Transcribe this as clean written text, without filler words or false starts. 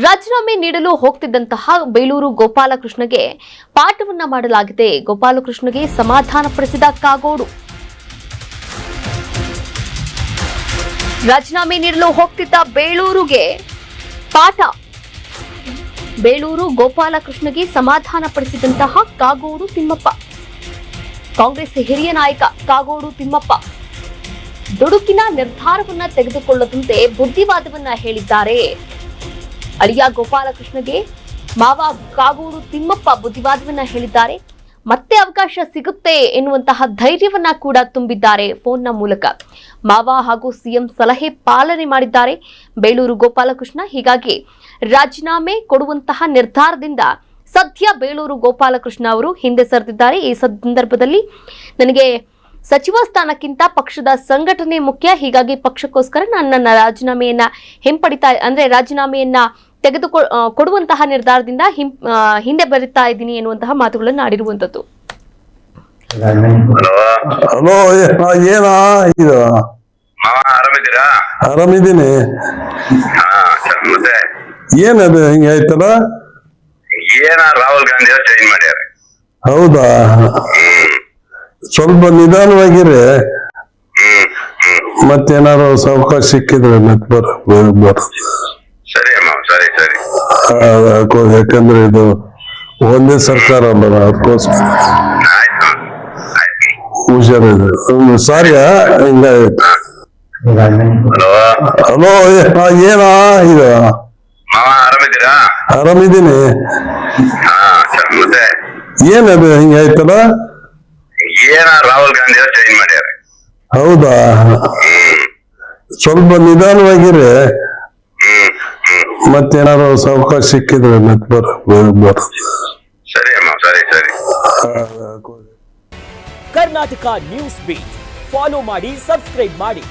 ರಾಜೀನಾಮೆ ನೀಡಲು ಹೋಗ್ತಿದ್ದಂತಹ ಬೇಳೂರು ಗೋಪಾಲಕೃಷ್ಣಗೆ ಪಾಠವನ್ನ ಮಾಡಲಾಗಿದೆ. ಗೋಪಾಲಕೃಷ್ಣಗೆ ಸಮಾಧಾನಪಡಿಸಿದ ಕಾಗೋಡು. ರಾಜೀನಾಮೆ ನೀಡಲು ಹೋಗ್ತಿದ್ದ ಬೇಳೂರುಗೆ ಪಾಠ. ಬೇಳೂರು ಗೋಪಾಲಕೃಷ್ಣಗೆ ಸಮಾಧಾನಪಡಿಸಿದಂತಹ ಕಾಗೋಡು ತಿಮ್ಮಪ್ಪ. ಕಾಂಗ್ರೆಸ್ ಹಿರಿಯ ನಾಯಕ ಕಾಗೋಡು ತಿಮ್ಮಪ್ಪ ದುಡುಕಿನ ನಿರ್ಧಾರವನ್ನ ತೆಗೆದುಕೊಳ್ಳದಂತೆ ಬುದ್ಧಿವಾದವನ್ನ ಹೇಳಿದ್ದಾರೆ. ಅಳಿಯ ಗೋಪಾಲಕೃಷ್ಣಗೆ ಮಾವ ಕಾಗೋಡು ತಿಮ್ಮಪ್ಪ ಬುದ್ಧಿವಾದವನ್ನ ಹೇಳಿದ್ದಾರೆ. ಮತ್ತೆ ಅವಕಾಶ ಸಿಗುತ್ತೆ ಎನ್ನುವಂತಹ ಧೈರ್ಯವನ್ನ ಕೂಡ ತುಂಬಿದ್ದಾರೆ ಫೋನ್ನ ಮೂಲಕ. ಮಾವ ಹಾಗೂ ಸಿಎಂ ಸಲಹೆ ಪಾಲನೆ ಮಾಡಿದ್ದಾರೆ ಬೇಳೂರು ಗೋಪಾಲಕೃಷ್ಣ. ಹೀಗಾಗಿ ರಾಜೀನಾಮೆ ಕೊಡುವಂತಹ ನಿರ್ಧಾರದಿಂದ ಸದ್ಯ ಬೇಳೂರು ಗೋಪಾಲಕೃಷ್ಣ ಅವರು ಹಿಂದೆ ಸರಿದಿದ್ದಾರೆ. ಈ ಸಂದರ್ಭದಲ್ಲಿ ನನಗೆ ಸಚಿವ ಸ್ಥಾನಕ್ಕಿಂತ ಪಕ್ಷದ ಸಂಘಟನೆ ಮುಖ್ಯ, ಹೀಗಾಗಿ ಪಕ್ಷಕ್ಕೋಸ್ಕರ ನಾನು ನನ್ನ ರಾಜೀನಾಮೆಯನ್ನ ರಾಜೀನಾಮೆಯನ್ನ ಕೊಡುವಂತಹ ನಿರ್ಧಾರದಿಂದ ಹಿಂದೆ ಬರುತ್ತಾ ಇದ್ದೀನಿ ಎನ್ನುವಂತಹ ಮಾತುಗಳನ್ನು ಆಡಿರುವಂತದ್ದು. ಹಲೋ, ಏನಾ ಇದು? ಆರಾಮಿದ್ದೀನಿ. ಏನದು ಹಿಂಗೆ ಆಯ್ತಲ್ಲ? ರಾಹುಲ್ ಗಾಂಧಿ ಚೇಂಜ್ ಮಾಡ್ಯಾರ. ಹೌದಾ? ಸ್ವಲ್ಪ ನಿಧಾನವಾಗಿರಿ, ಮತ್ತೇನಾರು ಅವಕಾಶ ಸಿಕ್ಕಿದ್ರೆ ಮತ್ತೆ ಬರ. ಸರಿ ಅಮ್ಮ, ಸರಿ ಸರಿ. ಯಾಕಂದ್ರೆ ಇದು ಒಂದೇ ಸರ್ಕಾರ ಅಲ್ಲ, ಅದಕ್ಕೋಸ್ಕರ ಹುಷಾರಿದೆ. ಸಾರಿ ಹಿಂಗಾಯ್ತು. ಹಲೋ, ಏನಾ ಇದು? ಆರಾಮಿದ್ದೀರಾ? ಆರಾಮಿದ್ದೀನಿ. ಮತ್ತೆ ಏನದು ಹಿಂಗೆ ಆಯ್ತಲ್ಲ? ರಾಹುಲ್ ಗಾಂಧಿ ಚೇಂಜ್ ಮಾಡ್ಯಾರ. ಹೌದಾ? ಸ್ವಲ್ಪ ನಿಧಾನವಾಗಿರಿ, ಮತ್ತೇನಾರು ಅವಕಾಶ ಸಿಕ್ಕಿದ್ರೆ ಮತ್ತೆ ಬರ. ಸರಿ ಅಮ್ಮ, ಸರಿ ಸರಿ. ಕರ್ನಾಟಕ ನ್ಯೂಸ್ ಬೀಟ್ ಫಾಲೋ ಮಾಡಿ, ಸಬ್ಸ್ಕ್ರೈಬ್ ಮಾಡಿ.